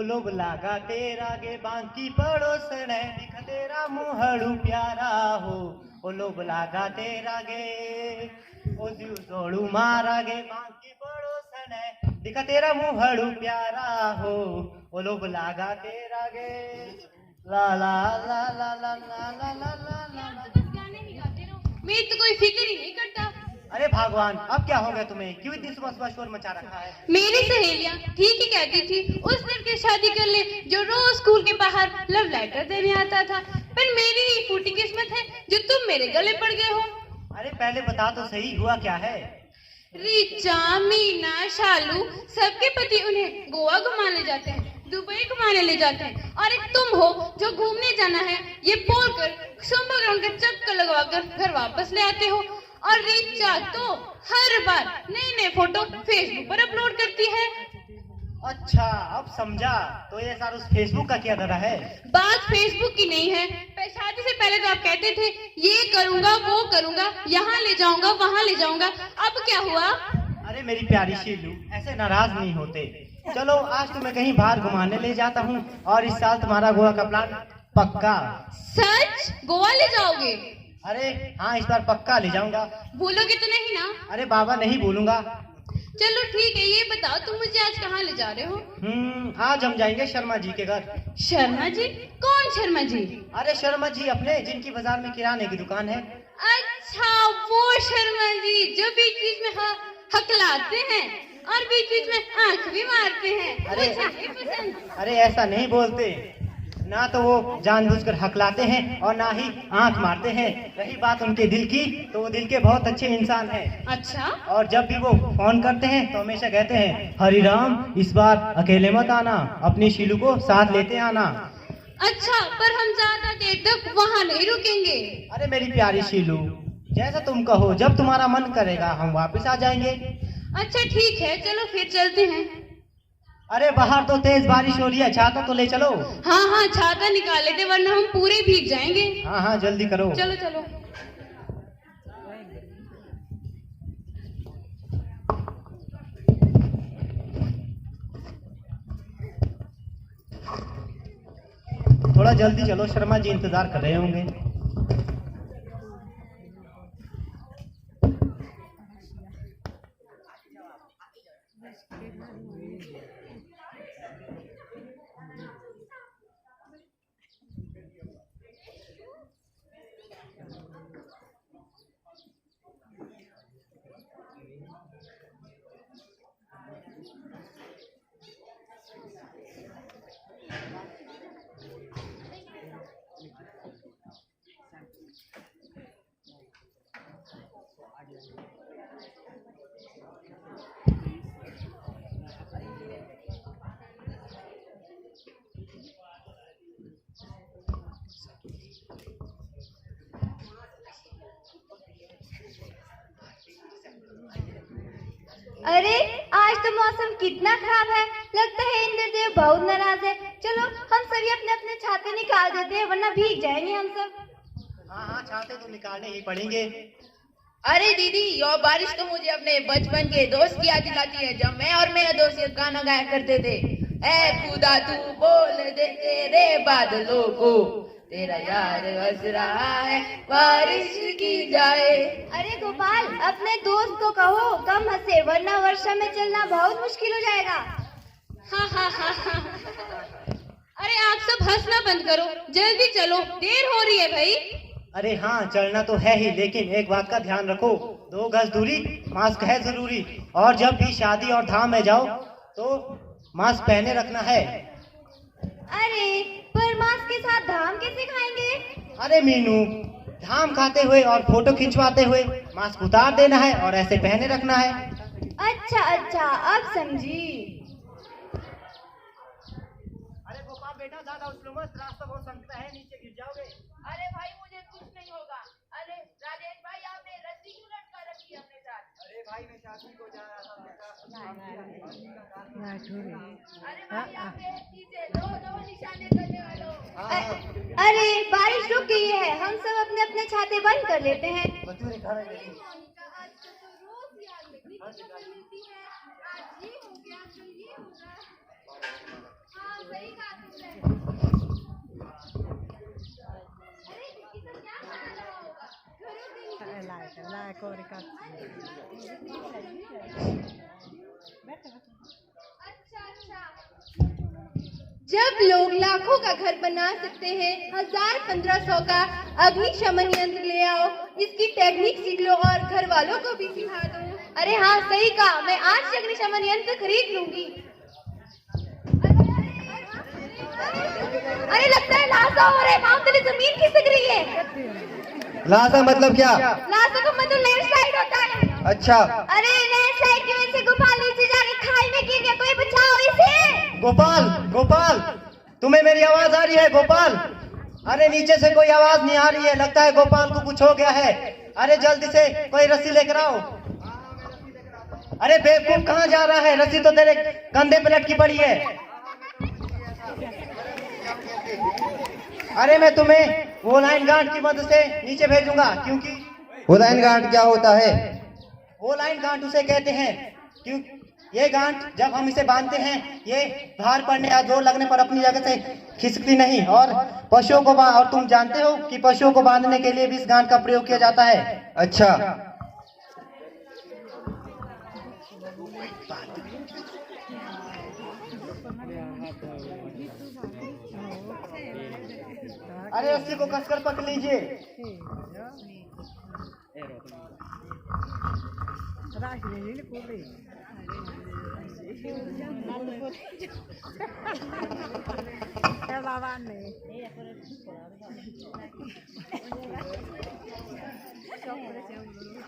लोभ लागा तेरा गे बांकी पड़ोसन दिख तेरा मुहड़ू प्यारा हो। ओ लोभ लागा तेरा गे ओ दिल जोड़ू मारा गे बांकी पड़ोसन दिख तेरा मुहड़ू प्यारा हो। ओ लोभ लागा तेरा गे ला ला ला ला ला ला ला ला ला ला। बस गाने ही गाते रहो, मेरी तो कोई फिक्र ही नहीं करता। अरे भगवान, अब क्या हो गया तुम्हें? क्यों इतनी सुबह सुबह शोर मचा रखा है? मेरी सहेलियां ठीक ही कहती थी उस लड़के से शादी कर ले जो रोज स्कूल के बाहर लव लेटर देने आता था, पर मेरी ही फूटी किस्मत है जो तुम मेरे गले पड़ गए हो। अरे पहले बता तो सही, हुआ क्या है? रिचा, मीना, शालू सबके पति उन्हें गोवा घुमाने जाते हैं, दुबई घुमाने ले जाते हैं, और एक तुम हो जो घूमने जाना है ये बोलकर सुंबा ग्राउंड का चक्कर लगवाकर घर वापस ले आते हो। और रिचा तो हर बार नए नए फोटो फेसबुक पर अपलोड करती है। अच्छा, अब समझा। तो ये सारा उस फेसबुक का क्या धरा है? बात फेसबुक की नहीं है, शादी से पहले तो आप कहते थे ये करूंगा वो करूंगा, यहाँ ले जाऊंगा वहाँ ले जाऊंगा, अब क्या हुआ? अरे मेरी प्यारी शीलू, ऐसे नाराज नहीं होते। चलो आज तुम्हें कहीं बाहर घुमाने ले जाता हूँ, और इस साल तुम्हारा गोवा का प्लान पक्का। सच? गोवा ले जाओगे? अरे हाँ, इस बार पक्का ले जाऊंगा। भूलोगे तो नहीं ना? अरे बाबा, नहीं भूलूंगा। चलो ठीक है, ये बताओ तुम मुझे आज कहाँ ले जा रहे हो? आज हम जाएंगे शर्मा जी के घर। शर्मा जी? कौन शर्मा जी? अरे शर्मा जी अपने, जिनकी बाजार में किराने की दुकान है। अच्छा, वो शर्मा जी जो बीच बीच में हकलाते हैं और बीच बीच में आंख भी मारते हैं। अरे मुझे पसंद। अरे ऐसा नहीं बोलते ना, तो वो जानबूझकर हकलाते हैं और ना ही आंख मारते हैं। रही बात उनके दिल की, तो वो दिल के बहुत अच्छे इंसान हैं। अच्छा। और जब भी वो फोन करते हैं तो हमेशा कहते हैं, हरिराम इस बार अकेले मत आना, अपनी शीलू को साथ लेते आना। अच्छा, पर हम ज्यादा देर तक वहाँ नहीं रुकेंगे। अरे मेरी प्यारी शीलू, जैसा तुम कहो, जब तुम्हारा मन करेगा हम वापस आ जाएंगे। अच्छा ठीक है, चलो फिर चलते हैं। अरे बाहर तो तेज बारिश हो रही है, छाता तो ले चलो। हाँ हाँ, छाता निकाल लेते वरना हम पूरे भीग जाएंगे। हाँ हाँ, जल्दी करो। चलो चलो। थोड़ा जल्दी चलो, शर्मा जी इंतजार कर रहे होंगे। अरे आज तो मौसम कितना खराब है, लगता है इंद्रदेव बहुत नाराज है। चलो हम सभी अपने अपने छाते निकाल देते हैं, वरना भीग जाएंगे हम सब। हाँ हाँ, छाते तो निकालने ही पड़ेंगे। अरे दीदी, यो बारिश तो मुझे अपने बचपन के दोस्त की याद दिलाती है, जब मैं और मेरे दोस्त ये गाना गाया करते थे। ऐ खुदा तू बोल दे तेरे बादलों को, तेरा यार हंस रहा है बारिश की जाए। अरे गोपाल, अपने दोस्त को कहो कम हंसे, वरना वर्षा में चलना बहुत मुश्किल हो जाएगा। हाँ हाँ हाँ हाँ। अरे आप सब हंसना बंद करो, जल्दी चलो, देर हो रही है भाई। अरे हाँ, चलना तो है ही, लेकिन एक बात का ध्यान रखो, 2 गज दूरी, मास्क है जरूरी, और जब भी शादी और धाम में जाओ तो मास्क पहने रखना है। अरे पर मास्क के साथ धाम कैसे खाएंगे? अरे मीनू, धाम खाते हुए और फोटो खिंचवाते हुए मास्क उतार देना है और ऐसे पहने रखना है। अच्छा अच्छा, अब समझी। अरे गोपाल बेटा, ज्यादा उछलो मत, रास्ता बहुत संकरा है, नीचे गिर जाओगे। अरे भाई, मुझे कुछ नहीं होगा। अरे राजेश भाई, आपने रस्सी क्यों लटका रखी है अपने साथ? अरे भाई, मैं शादी को जा रहा था बेटा। अरे भाई, आपके पीछे दो निशाने करने वालों। अरे बारिश रुक गई है, हम सब अपने अपने छाते बंद कर लेते हैं। आज ये हो गया तो ये होगा। हाँ सही कहा तुमने। अरे ये सब क्या बना रहा होगा? अच्छा अच्छा। जब लोग लाखों का घर बना सकते हैं, 1000-1500 का अग्निशमन यंत्र ले आओ, इसकी टेक्निक सीख लो और घर वालों को भी सिखा दो। अरे हाँ सही कहा, मैं आज से अग्निशमन यंत्र खरीद लूंगी। अरे लगता है लाशा हो रहा है, पाँव तले जमीन खिसक रही है। लाशा मतलब क्या? लाशा का मतलब लैंडस्लाइड होता है। अच्छा। अरे लैंडस्लाइड की वजह से गोपाल नीचे जाके खाई में गिर गया, कोई बचाओ इसे। गोपाल, गोपाल, तुम्हें मेरी आवाज आ रही है? गोपाल, अरे नीचे से कोई आवाज नहीं आ रही है, लगता है गोपाल को कुछ हो गया है। अरे जल्दी से कोई रस्सी लेकर आओ। अरे बेवकूफ कहाँ जा रहा है? रस्सी तो तेरे कंधे पे लटकी पड़ी है। अरे मैं तुम्हें वो लाइन गार्ड की मदद से नीचे भेजूंगा, क्योंकि वो लाइन गार्ड क्या होता है? वो लाइन गांठ उसे कहते हैं, क्यों ये गांठ जब हम इसे बांधते हैं, ये भार पड़ने या जोर लगने पर अपनी जगह से खिसकती नहीं। और पशुओं को और तुम जानते हो कि पशुओं को बांधने के लिए भी इस गांठ का प्रयोग किया जाता है। अच्छा। अरे रस्सी को कसकर पकड़ लीजिए।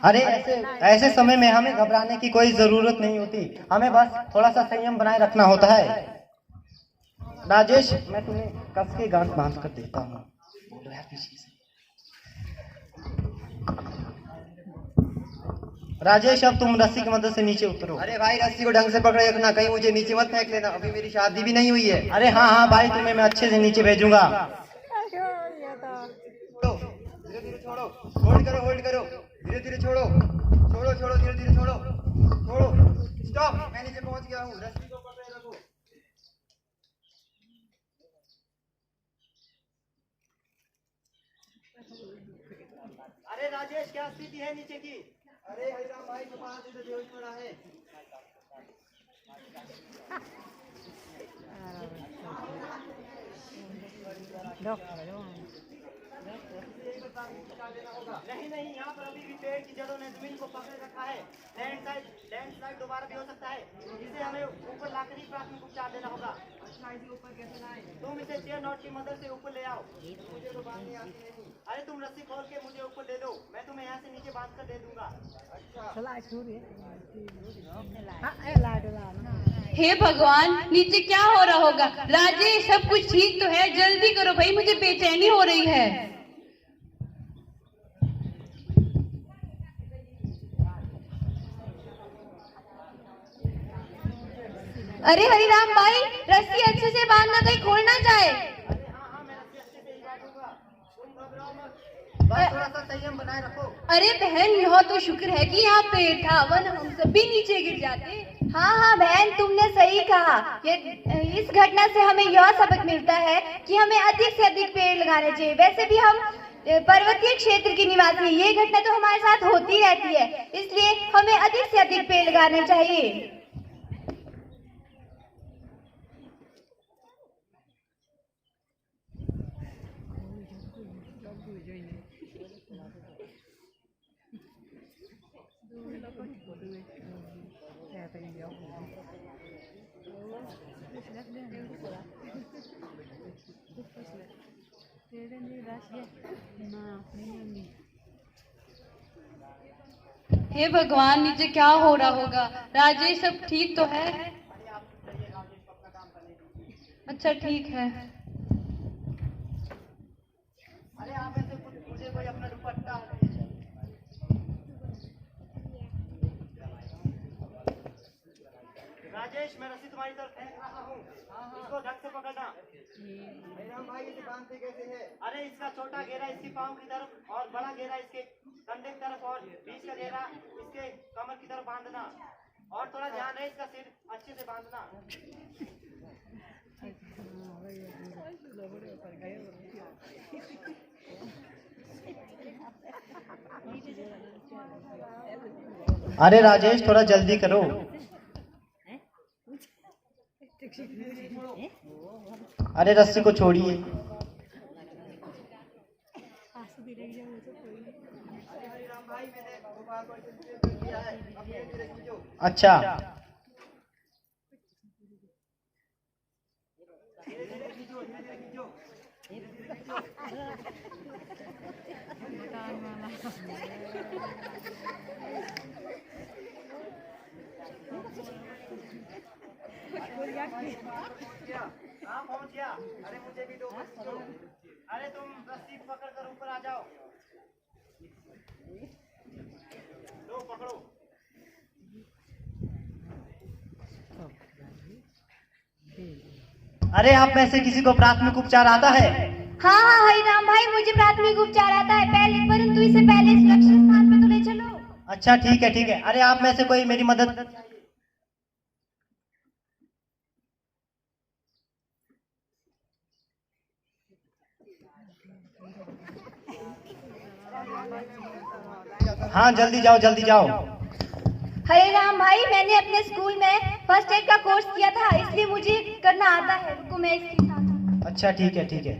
अरे ऐसे समय में हमें घबराने की कोई जरूरत नहीं होती, हमें बस थोड़ा सा संयम बनाए रखना होता है। राजेश, मैं तुम्हें कस के गांठ बांध कर देता हूँ। बोलो यार पीछे से। राजेश, अब तुम रस्सी की मदद से नीचे उतरो। अरे भाई रस्सी को ढंग से पकड़े रखना, कहीं मुझे नीचे मत फेंक लेना, अभी मेरी शादी भी नहीं हुई है। अरे हाँ हाँ भाई, तुम्हें मैं अच्छे से नीचे भेजूंगा। धीरे धीरे छोड़ो, होल्ड करो, धीरे धीरे छोड़ो, धीरे धीरे छोड़ो। स्टॉप, मैं नीचे पहुंच गया हूँ, रस्सी को पकड़े रखो। अरे राजेश, क्या स्थिति है नीचे की? अरे हरिराम भाई को वहां से बेहोश पड़ा है। नहीं, यहाँ पर अभी भी पेड़ की जड़ों ने जमीन को पकड़े रखा है। लैंडस्लाइड दोबारा भी हो सकता है, इसे हमें ऊपर लाकर ही प्राथमिक उपचार देना होगा। अच्छा, इसे ऊपर कैसे लाएं? तुम इसे चेयर नॉट की मदद से ऊपर ले आओ। मुझे तो बांधनी आती नहीं। अरे तुम रस्सी खोल के मुझे ऊपर दे दो, मैं तुम्हें यहाँ से नीचे बांध कर दे दूंगा। हे भगवान, नीचे क्या हो रहा होगा? राजेश, सब कुछ ठीक तो है? जल्दी करो भाई, मुझे बेचैनी हो रही है। अरे हरिराम भाई, रस्सी अच्छे से बांधना, कहीं खोल ना जाए। बस थोड़ा सा संयम बनाए रखो। अरे बहन, यह तो शुक्र है कि यहाँ पेड़ था, वरना हम सब भी नीचे गिर जाते। हाँ हाँ बहन, तुमने सही कहा। इस घटना से हमें यह सबक मिलता है कि हमें अधिक से अधिक पेड़ लगाने चाहिए। वैसे भी हम पर्वतीय क्षेत्र के निवासी, ये घटना तो हमारे साथ होती रहती है, इसलिए हमें अधिक से अधिक पेड़ लगाने चाहिए। हे भगवान, नीचे क्या हो रहा होगा? राजेश, सब ठीक तो है? अच्छा ठीक है। अरे आप ऐसे मुझे कोई अपना दुपट्टा। राजेश, मैं रस्सी तुम्हारी तरफ फेंक रहा हूँ, इसको ढंग से पकड़ना। हरिराम भाई इसे बांधते कैसे है? अरे इसका छोटा घेरा इसकी पाँव की तरफ और बड़ा घेरा इसके कंधे की तरफ और बीच का घेरा इसके कमर की तरफ बांधना। और थोड़ा ध्यान है, इसका सिर अच्छे से बांधना। अरे राजेश थोड़ा जल्दी करो। अरे रस्सी को छोड़िए। अच्छा हाँ पहुंच गया। अरे मुझे भी दो। अरे तुम रस्सी पकड़ कर ऊपर आ जाओ। लो पकड़ो। अरे आप में से किसी को प्राथमिक उपचार आता है? हाँ हाँ हरिराम भाई, मुझे प्राथमिक उपचार आता है पहले, परंतु इसे पहले सुरक्षित स्थान पे तो ले चलो। अच्छा ठीक है ठीक है। अरे आप में से कोई मेरी मदद। हाँ जल्दी जाओ जल्दी जाओ। हरिराम भाई, मैंने अपने स्कूल में फर्स्ट एड का कोर्स किया था, इसलिए मुझे करना आता है। रुको मैं इसके साथ। अच्छा ठीक है ठीक है।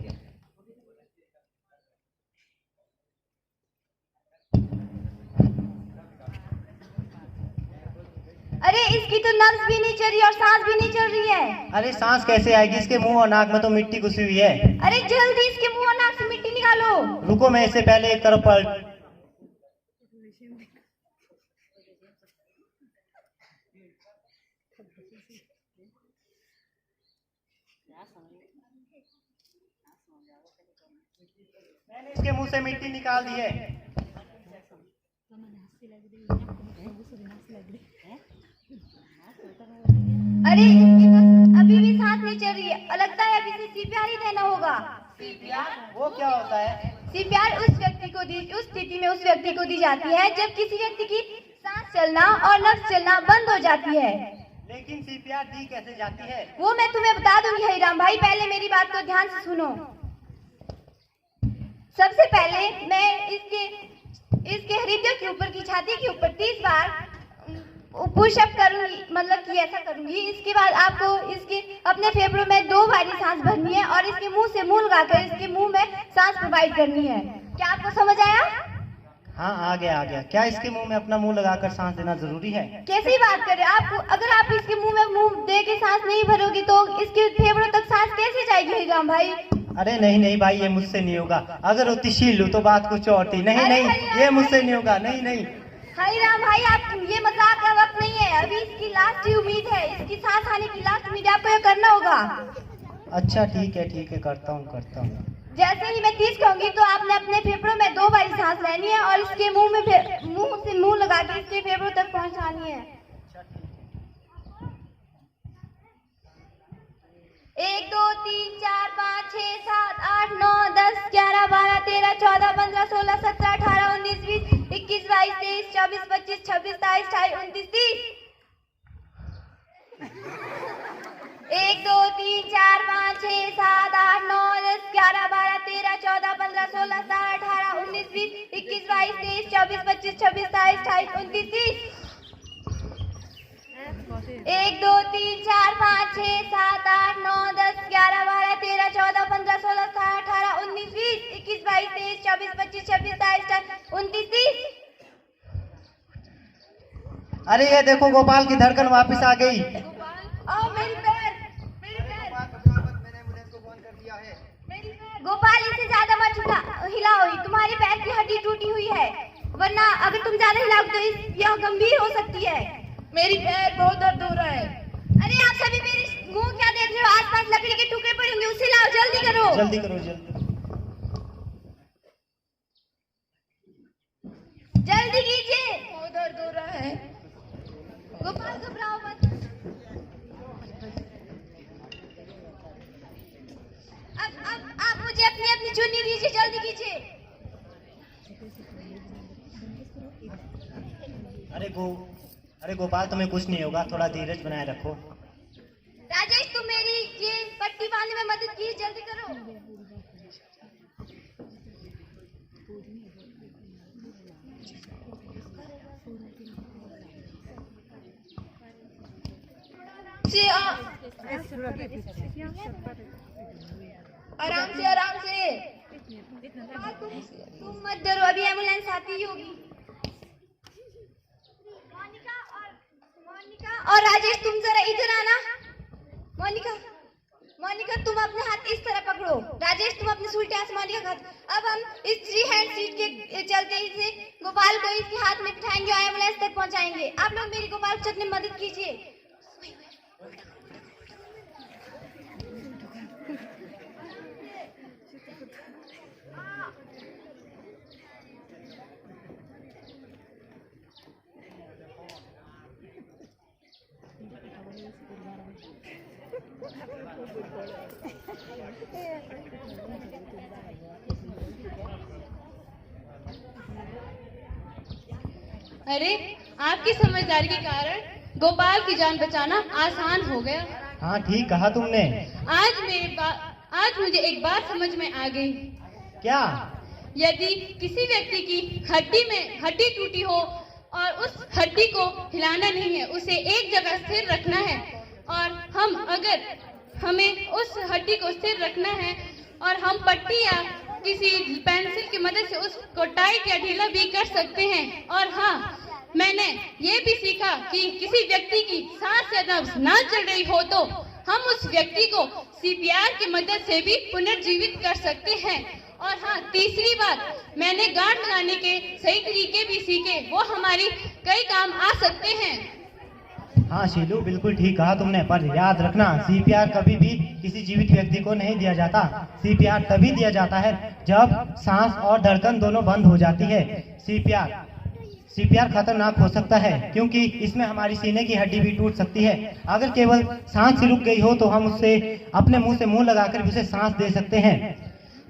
अरे इसकी तो नब्ज भी नहीं चल रही और सांस भी नहीं चल रही है। अरे सांस कैसे आएगी? इसके मुंह और नाक में तो मिट्टी घुसी हुई है। अरे जल्दी इसके मुंह और नाक से मिट्टी निकालो। रुको मैं इससे पहले एक तरफ पलट। मैंने इसके मुंह से मिट्टी निकाल दी है। अरे इसकी तो अभी भी सांस नहीं चल रही है, लगता है अभी इसे सीपीआर ही देना होगा। वो क्या होता है? सीपीआर उस स्थिति में उस व्यक्ति को दी जाती है जब किसी व्यक्ति की सांस चलना और नब्ज चलना बंद हो जाती है। लेकिन सीपीआर दी कैसे जाती है? वो मैं तुम्हें बता दूंगी हरिराम भाई, पहले मेरी बात को ध्यान से सुनो। सबसे पहले मैं इसके हृदय के ऊपर की छाती के ऊपर 30 बार पुशअप करूंगी, मतलब कि ऐसा करूंगी। इसके बाद आपको इसके अपने फेफड़ों में 2 बारी सांस भरनी है और इसके मुंह से मुंह लगाकर इसके मुंह में सांस प्रोवाइड करनी है। क्या आपको समझ आया? हाँ आ गया आ गया। क्या इसके मुंह में अपना मुंह लगाकर सांस देना जरूरी है? कैसी बात कर रहे हैं आप? अगर आप इसके मुंह में मुंह दे के सांस नहीं भरोगी तो इसके फेफड़ों तक सांस कैसे जाएगी हरिराम भाई? अरे नहीं नहीं भाई, ये मुझसे नहीं होगा। अगर उतिशील हूँ तो बात कुछ और थी। नहीं नहीं, ये मुझसे नहीं होगा। नहीं नहीं हरिराम भाई, आप ये मजाक का वक्त नहीं है, अभी इसकी लास्ट उम्मीद है, इसकी सांस आने की लास्ट उम्मीद है, आपको ये करना होगा। अच्छा ठीक है करता हूँ। जैसे ही मैं 30 कहूंगी तो आपने अपने फेफड़ों में 2 बारी सांस लेनी है और इसके मुंह से मुंह लगा के इसके फेफड़ों तक पहुंचानी है। 1 2 3 4 5 6 7 8 9 10 11 12 13 14 15 16 17 18 19 20 21 22 23 24 25 26 27 28 29 30। 1 2 3 4 5 6 7 8 9 10 11 12 13 14 15 16 17 18 19 20 21 22 23 24 25 26 27 28 29 30। 1 2 3 4 5 6 7 8 9 10 11 12 13 14 15 16 17 18 19 20 21 22 23 24 25 26 27 28 29 30। अरे ये देखो गोपाल की धड़कन वापस आ गई। मेरी पैर मैंने एम्बुलेंस को फोन कर दिया है। गोपाल, इसे ज्यादा मत हिलाओ, तुम्हारे पैर की हड्डी टूटी हुई है, वरना अगर तुम ज्यादा हिलाओगे तो यह गंभीर हो सकती है। मेरी पैर बहुत दर्द हो रहा है। अरे आप सभी मेरे मुंह क्या देख रहे हो? आसपास लकड़ी के टुकड़े पड़े होंगे, उसे लाओ, जल्दी करो। जल्दी करो जल्दी कीजिए। बहुत दर्द हो रहा है। गोपाल घबराओ मत। अब आप मुझे अपनी चुन्नी दीजिए, जल्दी कीजिए। अरे गोपाल तुम्हें कुछ नहीं होगा, थोड़ा धीरज बनाए रखो। राजेश, तुम मेरी ये पट्टी बांधने से आराम से। तुम मत डरो, अभी एम्बुलेंस आती ही होगी। मोनिका और राजेश, तुम जरा इधर आना। मोनिका तुम अपने हाथ इस तरह पकड़ो। राजेश तुम अपने उल्टे हाथ से मोनिका का हाथ। अब हम इस 3 हैंड सीट के चलते इसे गोपाल को इसके हाथ में बिठाएंगे और एम्बुलेंस तक पहुंचाएंगे। आप लोग मेरी गोपाल को चलने में मदद कीजिए। अरे आपकी समझदारी के कारण गोपाल की जान बचाना आसान हो गया। हाँ ठीक कहा तुमने। आज मुझे एक बात समझ में आ गई। क्या? यदि किसी व्यक्ति की हड्डी टूटी हो और उस हड्डी को हिलाना नहीं है, उसे एक जगह स्थिर रखना है, और हमें उस हड्डी को स्थिर रखना है और हम पट्टी या किसी पेंसिल की मदद से उसको टाइट या ढीला भी कर सकते हैं। और हाँ, मैंने ये भी सीखा कि किसी व्यक्ति की सांस या नब्ज ना चल रही हो तो हम उस व्यक्ति को CPR की मदद से भी पुनर्जीवित कर सकते हैं। और हाँ, तीसरी बात, मैंने गार्ड लगाने के सही तरीके भी सीखे, वो हमारी कई काम आ सकते हैं। हाँ शीलू, बिल्कुल ठीक कहा तुमने, पर याद रखना CPR कभी भी किसी जीवित व्यक्ति को नहीं दिया जाता। CPR तभी दिया जाता है जब सांस और धड़कन दोनों बंद हो जाती है। CPR खतरनाक हो सकता है क्योंकि इसमें हमारी सीने की हड्डी भी टूट सकती है। अगर केवल सांस ही रुक गई हो तो हम उससे अपने मुंह से मुंह लगाकर उसे सांस दे सकते हैं।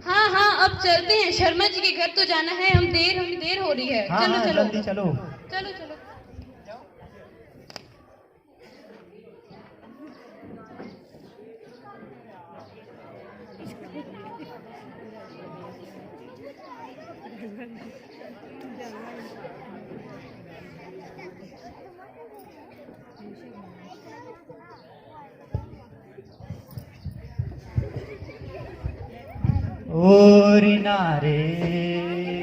हाँ, अब चलते हैं, शर्मा जी के घर तो जाना है, हमें देर हो रही है। हाँ, चलो जल्दी चलो। ओ रीना रे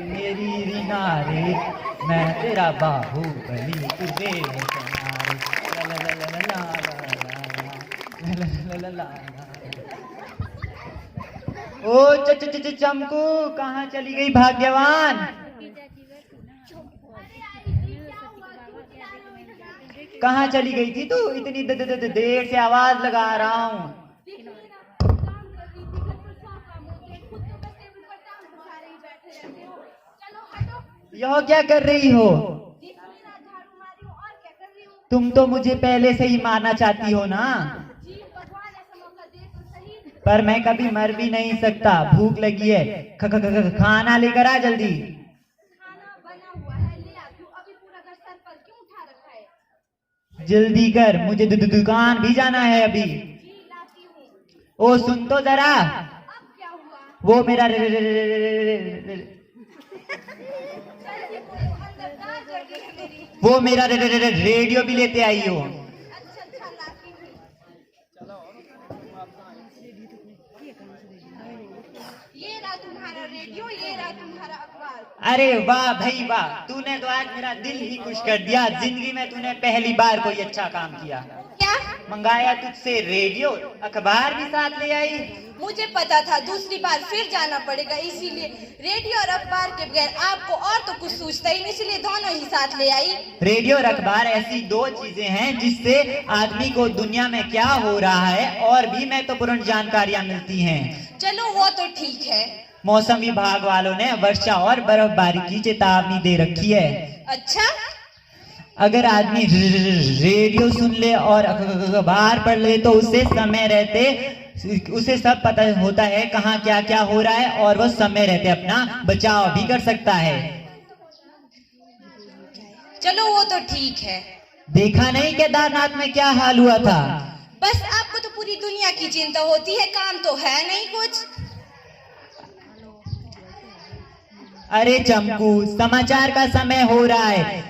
मेरी रीना रे, मैं तेरा बाहुबली तू मेरे किनारे, ला ला ला ला ला ला ला ला ला। ओ चमकू, कहाँ चली गई भाग्यवान? कहाँ चली गई थी तू? इतनी देर से आवाज लगा रहा हूँ। यह क्या कर रही हो? तुम तो मुझे पहले से ही मारना चाहती हो ना, पर मैं कभी मर भी नहीं सकता। भूख लगी है, खाना लेकर आ जल्दी। जल्दी कर, मुझे दुकान भी जाना है अभी। ओ सुन तो जरा, वो मेरा रेडियो भी लेते आई हो। ये रहा तुम्हारा रेडियो, ये रहा तुम्हारा अखबार। अरे वाह भाई वाह, तूने तो आज मेरा दिल ही खुश कर दिया। जिंदगी में तूने पहली बार कोई अच्छा काम किया। क्या मंगाया तुझसे रेडियो, अखबार भी साथ ले आई। मुझे पता था दूसरी बार फिर जाना पड़ेगा, इसीलिए रेडियो और अखबार के बगैर आपको और तो कुछ सूझता ही नहीं, इसलिए दोनों ही साथ ले आई। रेडियो और अखबार ऐसी दो चीजें हैं जिससे आदमी को दुनिया में क्या हो रहा है और भी महत्वपूर्ण जानकारियां मिलती हैं। चलो वो तो ठीक है। मौसम विभाग वालों ने वर्षा और बर्फबारी की चेतावनी दे रखी है। अच्छा, अगर आदमी रेडियो सुन ले और अखबार पढ़ ले तो उसे समय रहते उसे सब पता होता है कहाँ क्या क्या हो रहा है, और वो समय रहते अपना बचाव भी कर सकता है। चलो वो तो ठीक है। देखा नहीं केदारनाथ में क्या हाल हुआ था? बस आपको तो पूरी दुनिया की चिंता होती है, काम तो है नहीं कुछ। अरे चमकू, समाचार का समय हो रहा है,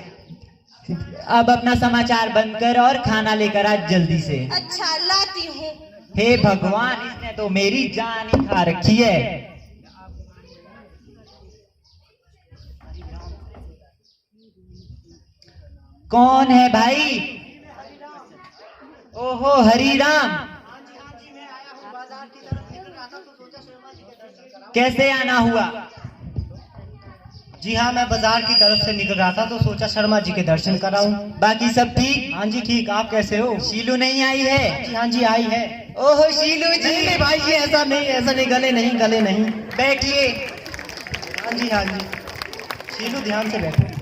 अब अपना समाचार बंद कर और खाना लेकर आ जल्दी से। अच्छा लाती हूँ। हे भगवान, इसने तो मेरी जान ही खा रखी है। कौन है भाई? ओहो हरिराम, कैसे आना हुआ? जी हाँ, मैं बाजार की तरफ से निकल रहा था तो सोचा शर्मा जी के दर्शन कराऊं। बाकी सब ठीक? हाँ जी ठीक, आप कैसे हो? शीलू नहीं आई है? जी हाँ जी आई है। ओहो शीलू जी। नहीं नहीं भाई जी, ऐसा नहीं, गले नहीं। बैठिए। हाँ जी शीलू ध्यान से बैठो।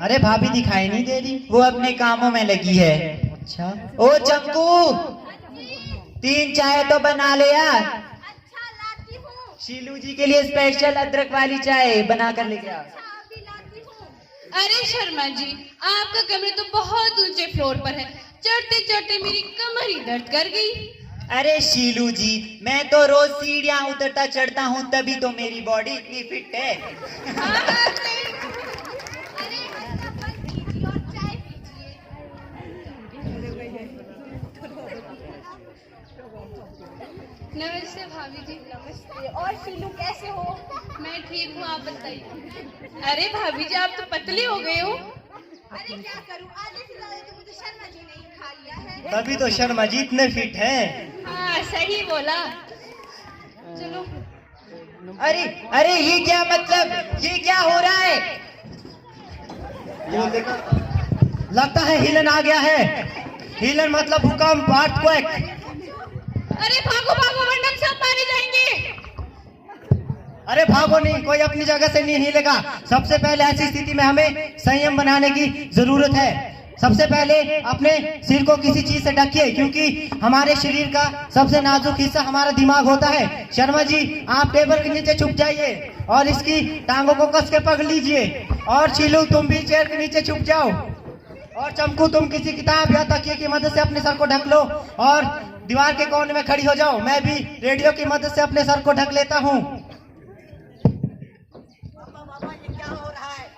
अरे भाभी दिखाई नहीं दे रही। वो अपने कामों में लगी है। अच्छा, ओ चंकू, 3 चाय तो बना ले यार। अच्छा लाती हूँ। शीलू जी के लिए स्पेशल अदरक वाली चाय बना कर लेके आ। अभी लाती हूँ। अरे शर्मा जी, आपका कमरा तो बहुत ऊंचे फ्लोर पर है, चढ़ते चढ़ते मेरी कमर ही दर्द कर गई। अरे शीलू जी, मैं तो रोज सीढ़ियाँ उतरता चढ़ता हूँ, तभी तो मेरी बॉडी इतनी फिट है। अरे हल्का बंद कीजिए और चाय पीजिए। नमस्ते भाभी जी। नमस्ते। और शीलू कैसे हो? मैं ठीक हूँ, आप बताइए। अरे भाभी जी, आप तो पतले हो गए हो। अरे क्या करूँ, आधे से ज्यादा तो मुझे शर्मा जी ने ही खा लिया है। तभी तो शर्मा जी इतने फिट हैं। हाँ सही बोला। चलो। अरे अरे ये क्या मतलब, ये क्या हो रहा है? ये देखो, लगता है हिलन आ गया है। हिलन मतलब भूकंप, अर्थक्वेक। अरे भागो भागो, वरना हम सब मारे जाएंगे। अरे भागो नहीं, कोई अपनी जगह से नहीं हिलेगा। सबसे पहले ऐसी स्थिति में हमें संयम बनाने की जरूरत है। सबसे पहले अपने सिर को किसी चीज से ढकिए, क्योंकि हमारे शरीर का सबसे नाजुक हिस्सा हमारा दिमाग होता है। शर्मा जी, आप टेबल के नीचे छुप जाइए और इसकी टांगों को कस के पकड़ लीजिए। और शीलू, तुम भी चेयर के नीचे छुप जाओ। और चमकू, तुम किसी किताब या तकिए की मदद से अपने सर को ढक लो और दीवार के कोने में खड़ी हो जाओ। मैं भी रेडियो की मदद से अपने सर को ढक लेता हूँ।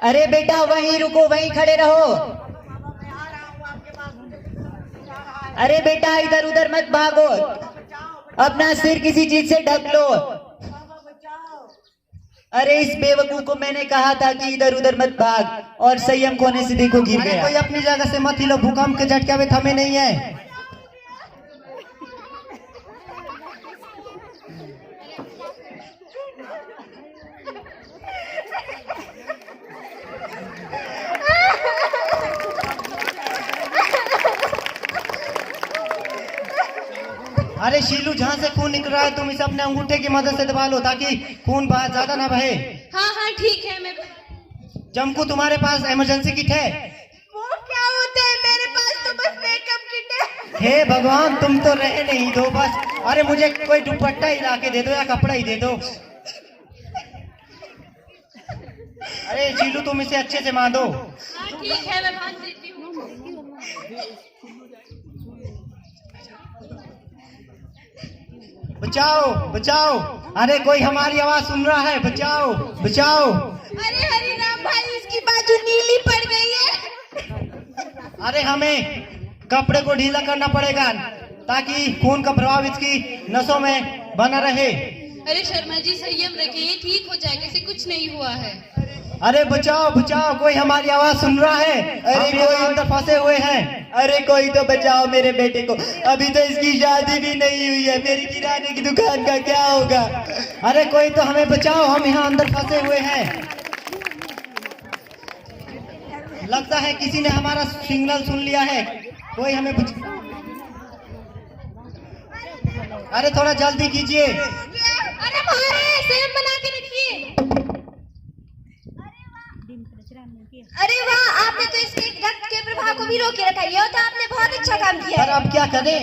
अरे बेटा वहीं रुको, वहीं खड़े रहो। अरे बेटा इधर उधर मत भागो, अपना सिर किसी चीज से ढक लो। अरे इस बेवकूफ को मैंने कहा था कि इधर उधर मत भाग, और संयम कोने से देखो गिर अरे गया। कोई अपनी जगह से मत हिलो, भूकंप के झटके अभी थमे नहीं है। अरे शीलू, जहाँ से खून निकल रहा है तुम इसे अपने अंगूठे की मदद से दबा लो, ताकि खून बाहर ज्यादा ना बहे। हाँ हाँ ठीक है। मैं चमकू, तुम्हारे पास इमरजेंसी किट है? वो क्या होता है? मेरे पास तो बस मेकअप किट है। हे भगवान, तुम तो रहे नहीं दो बस। अरे मुझे कोई दुपट्टा ही ला के दे दो या कपड़ा ही दे दो। अरे शीलू, तुम इसे अच्छे से बांधो। हाँ ठीक है, मैं बांध देती हूँ। बचाओ बचाओ, अरे कोई हमारी आवाज सुन रहा है, बचाओ बचाओ। अरे हरिराम भाई, इसकी बाजू नीली पड़ गई है। अरे हमें कपड़े को ढीला करना पड़ेगा ताकि खून का प्रभाव इसकी नसों में बना रहे। अरे शर्मा जी, संयम रखिए, ये ठीक हो जाएगा, इसे कुछ नहीं हुआ है। अरे बचाओ बचाओ, कोई हमारी आवाज सुन रहा है। अरे कोई अंदर फंसे हुए हैं। अरे कोई तो बचाओ मेरे बेटे को, अभी तो इसकी शादी भी नहीं हुई है। मेरी किराने की दुकान का क्या होगा? अरे कोई तो हमें बचाओ, हम यहाँ अंदर फंसे हुए हैं। लगता है किसी ने हमारा सिग्नल सुन लिया है। कोई हमें अरे थोड़ा जल्दी कीजिए। अरे मारे, संयम बना के रखिए। अरे वाह, आपने तो इसके रक्त के प्रवाह को भी रोके रखा है। ये तो आपने बहुत अच्छा काम किया पर है। अब क्या करें?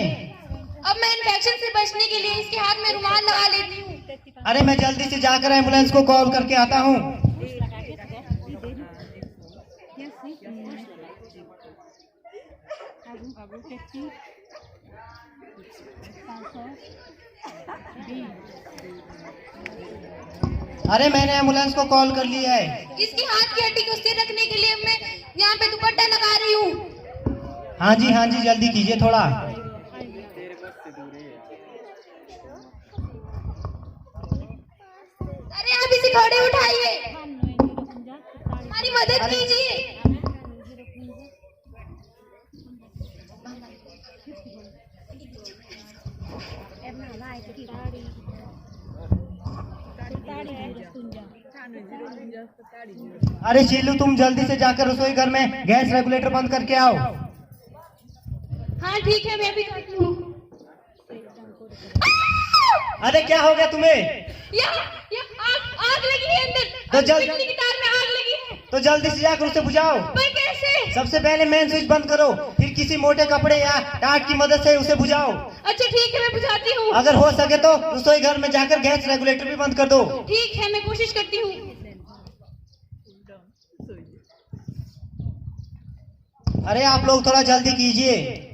अब मैं इन्फेक्शन से बचने के लिए इसके हाथ में रुमाल लगा लेती हूँ। अरे मैं जल्दी से जाकर एम्बुलेंस को कॉल करके आता हूँ। अरे मैंने एम्बुलेंस को कॉल कर लिया है। इसकी हाथ की हड्डी को स्थिर रखने के लिए मैं यहाँ पे दुपट्टा लगा रही हूँ। हाँ जी जल्दी कीजिए थोड़ा। अरे आप इसे थोड़े उठाइए, हमारी मदद कीजिए। अरे शीलू तुम जल्दी से जाकर रसोई घर में गैस रेगुलेटर बंद करके आओ। हाँ ठीक है, मैं अभी करती हूँ। अरे क्या हो गया तुम्हें? आग लगी है अंदर। तो जल्दी बिजली की तार में आग लगी है। तो जल्दी से जाकर उसे बुझाओ। पर कैसे? सबसे पहले मेन स्विच बंद करो, फिर किसी मोटे कपड़े या टाट की मदद से उसे बुझाओ। अच्छा ठीक है, मैं बुझाती हूँ। अगर हो सके तो रसोई घर में जाकर गैस रेगुलेटर भी बंद कर दो। ठीक है, मैं कोशिश करती हूँ। अरे आप लोग थोड़ा जल्दी कीजिए।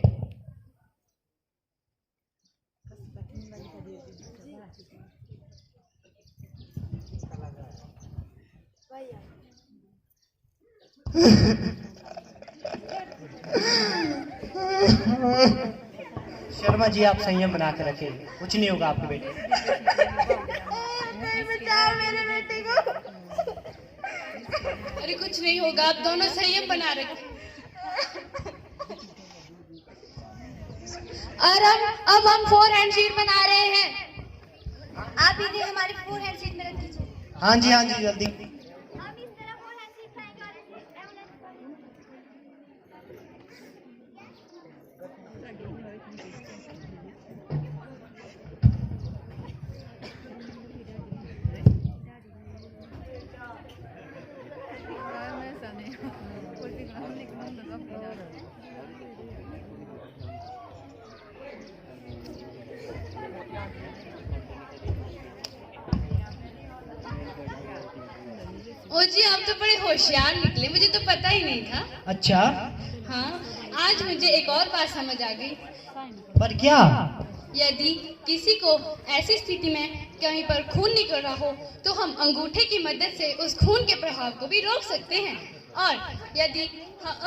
शर्मा जी आप संयम बना कर रखें, कुछ नहीं होगा आपके बेटे। बचाओ मेरे बेटे को। अरे कुछ नहीं होगा, आप दोनों संयम बना रखें। और अब हम 4 हैंड शीट बना रहे हैं। आप इन्हें हमारे 4 हैंड सीट में रख दीजिए। हाँ जी जल्दी। हम इस तरह 4 हैंड सीट लाएंगे और इसे एम्बुलेंस ओ जी, आप तो बड़े होशियार निकले, मुझे तो पता ही नहीं था। अच्छा, हाँ, आज मुझे एक और बात समझ आ गई। पर क्या? यदि किसी को ऐसी स्थिति में कहीं पर खून निकल रहा हो तो हम अंगूठे की मदद से उस खून के प्रभाव को भी रोक सकते हैं। और यदि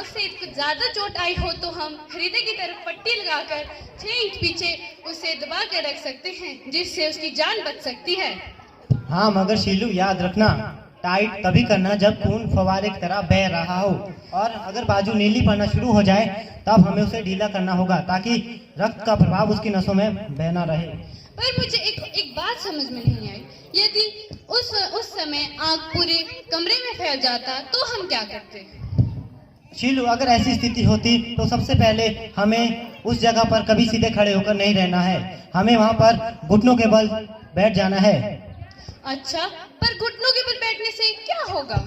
उससे कुछ ज्यादा चोट आई हो तो हम हृदय की तरफ पट्टी लगाकर 6 इंच पीछे उसे दबा कर रख सकते हैं, जिससे उसकी जान बच सकती है। हाँ मगर शीलू याद रखना, टाइट तभी करना जब खून फवारे की तरह बह रहा हो, और अगर बाजू नीली पड़ना शुरू हो जाए तब हमें उसे ढीला करना होगा ताकि रक्त का प्रभाव उसकी नसों में बहना रहे। पर मुझे एक बात समझ में नहीं आई, यदि उस समय आग पूरे कमरे में फैल जाता तो हम क्या करते? शीलू अगर ऐसी स्थिति होती तो सबसे पहले हमें उस जगह पर कभी सीधे खड़े होकर नहीं रहना है, हमें वहाँ पर घुटनों के बल बैठ जाना है। अच्छा, पर घुटनों के बल बैठने से क्या होगा?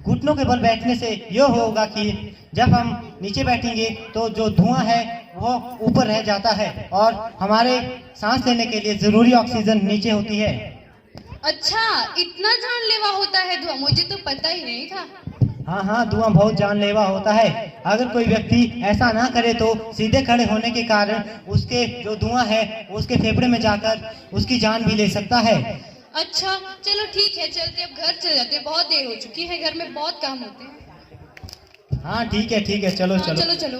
घुटनों के बल बैठने से यह होगा कि जब हम नीचे बैठेंगे तो जो धुआं है वो ऊपर रह जाता है और हमारे सांस लेने के लिए जरूरी ऑक्सीजन नीचे होती है। अच्छा, इतना जानलेवा होता है धुआं, मुझे तो पता ही नहीं था। हाँ, धुआं बहुत जानलेवा होता है। अगर कोई व्यक्ति ऐसा ना करे तो सीधे खड़े होने के कारण उसके जो धुआं है उसके फेफड़े में जाकर उसकी जान भी ले सकता है। अच्छा चलो ठीक है, चलते अब घर चले जाते, बहुत देर हो चुकी है, घर में बहुत काम होते हैं। हाँ ठीक है, चलो हाँ, चलो चलो।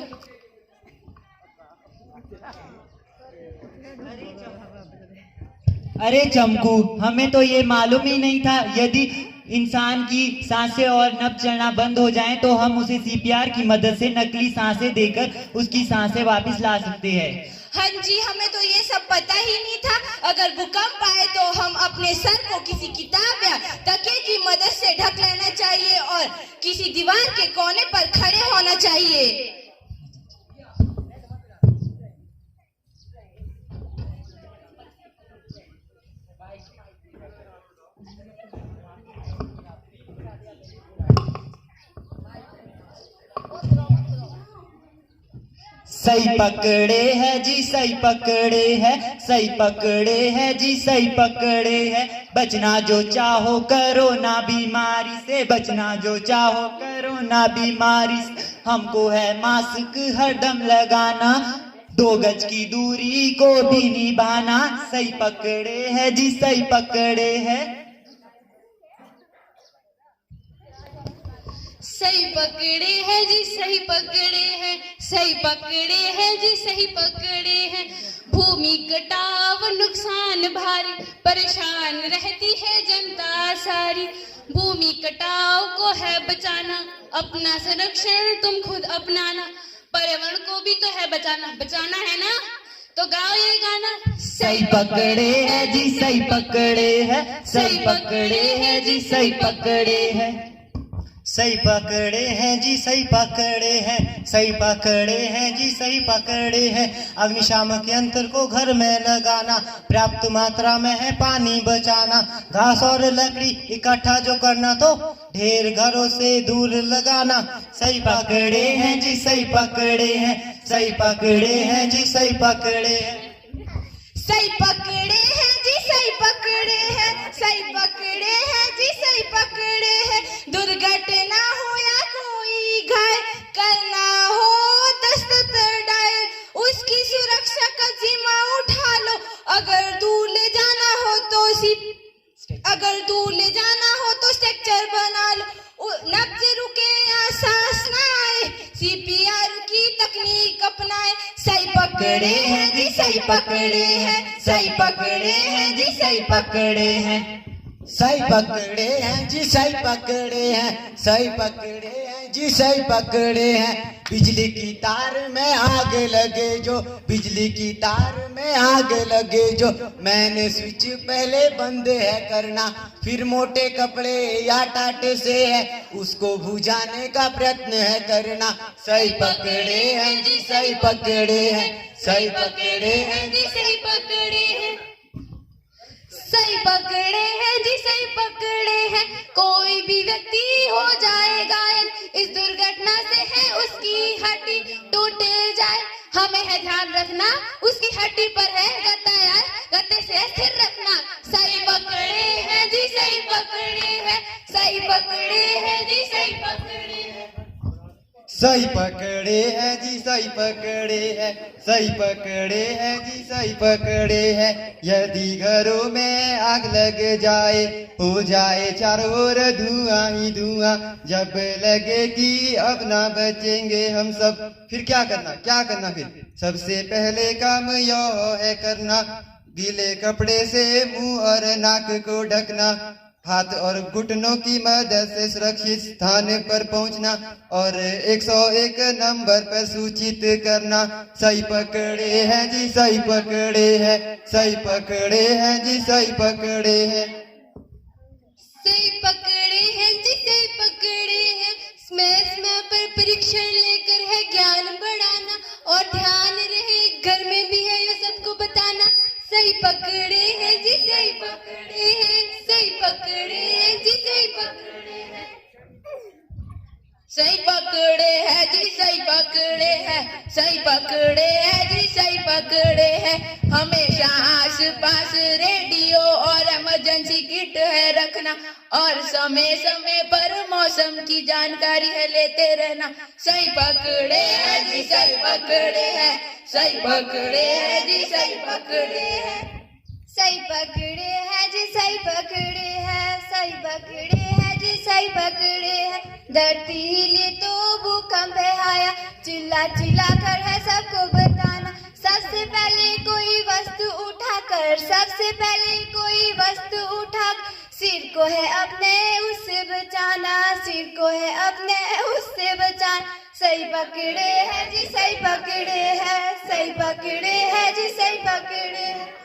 अरे चमकू, हमें तो ये मालूम ही नहीं था यदि इंसान की सांसें और नब्ज चलना बंद हो जाएं तो हम उसे सीपीआर की मदद से नकली सांसें देकर उसकी सांसें वापस ला सकते हैं। हाँ जी, हमें तो ये सब पता ही नहीं था। अगर भूकंप आए तो हम अपने सर को किसी किताब या तकिए की मदद से ढक लेना चाहिए और किसी दीवार के कोने पर खड़े होना चाहिए। सही पकड़े है जी, सही पकड़े है, सही पकड़े है जी, सही पकड़े है। बचना जो चाहो करो ना बीमारी से, बचना जो चाहो करो ना बीमारी से। हमको है मास्क हरदम लगाना, 2 गज की दूरी को भी निभाना, सही पकड़े है जी सही पकड़े है। सही पकड़े हैं जी सही पकड़े हैं, सही पकड़े हैं जी सही पकड़े हैं। भूमि कटाव नुकसान भारी, परेशान रहती है जनता सारी। भूमि कटाव को है बचाना, अपना संरक्षण तुम खुद अपनाना। पर्यावरण को भी तो है बचाना, बचाना है ना, तो गाओ ये गाना। सही पकड़े है जी सही पकड़े है, सही पकड़े है जी सही पकड़े है। सही पकड़े हैं जी सही पकड़े हैं, सही पकड़े हैं जी सही पकड़े हैं। अग्निशामक यंत्र को घर में लगाना, पर्याप्त मात्रा में है पानी बचाना। घास और लकड़ी इकट्ठा जो करना तो ढेर घरों से दूर लगाना। सही पकड़े हैं जी सही पकड़े हैं, सही पकड़े हैं जी सही पकड़े हैं। सही पकड़े हैं जी सही पकड़े हैं, सही पकड़े हैं जी सही पकड़े हैं। दुर्घटना हो या कोई घायल, करना हो दस्तक डायल, उसकी सुरक्षा का जिम्मा उठा लो। अगर दूर ले जाना हो तो स्ट्रक्चर बना लो। नब्ज रुके या सांस ना आए, CPR की तकनीक अपनाए। सही पकड़े हैं जी सही पकड़े हैं, सही पकड़े हैं जी सही पकड़े हैं। सही पकड़े हैं जी सही पकड़े हैं, सही पकड़े हैं जी सही पकड़े हैं। बिजली की तार में आग लगे जो, बिजली की तार में आग लगे जो, मैंने स्विच पहले बंद है करना। फिर मोटे कपड़े या टाटे से है उसको बुझाने का प्रयत्न है करना। सही पकड़े हैं जी सही पकड़े हैं, सही पकड़े हैं जी सही पकड़े हैं। सही पकड़े हैं जी सही पकड़े हैं। कोई भी व्यक्ति हो जाए घायल, इस दुर्घटना से है उसकी हड्डी टूट जाए। हमें है ध्यान रखना, उसकी हड्डी पर है गत्ता यार, गत्ते से स्थिर रखना। सही पकड़े हैं जी सही पकड़े हैं, सही पकड़े हैं जी सही पकड़े हैं। सही पकड़े हैं जी सही पकड़े हैं, सही पकड़े हैं जी सही पकड़े हैं। यदि घरों में आग लग जाए, हो जाए चारों ओर धुआं ही धुआं, जब लगे कि अब ना बचेंगे हम सब, फिर क्या करना फिर सबसे पहले काम यह है करना, गीले कपड़े से मुंह और नाक को ढकना, हाथ और घुटनों की मदद से सुरक्षित स्थान पर पहुंचना और 101 नंबर पर सूचित करना। सही पकड़े हैं जी सही पकड़े हैं, सही पकड़े हैं जी सही पकड़े हैं। सही पकड़े हैं जी सही पकड़े हैं। समय पर परीक्षण लेकर है ज्ञान बढ़ाना, और ध्यान रहे घर में भी है ये सबको बताना। सही पकड़े हैं जी सही पकड़े हैं, सही पकड़े हैं जी सही पकड़े हैं। सही पकड़े हैं जी सही पकड़े हैं, सही पकड़े हैं जी सही पकड़े हैं। हमेशा आस पास रेडियो और इमरजेंसी किट है रखना, और समय समय पर मौसम की जानकारी है लेते रहना। सही पकड़े हैं जी सही पकड़े हैं, सही पकड़े हैं जी सही पकड़े हैं। सही पकड़े हैं जी सही पकड़े हैं, सही पकड़े हैं जी सही पकड़े हैं। धरती हिले तो भूकंप आया, चिल्ला चिल्ला कर है सबको बताना। सबसे पहले कोई वस्तु उठाकर, सबसे पहले कोई वस्तु उठा, सिर को है अपने उससे बचाना, सिर को है अपने उससे बचाना। सही पकड़े हैं जी सही पकड़े हैं, सही पकड़े हैं जी सही पकड़े हैं।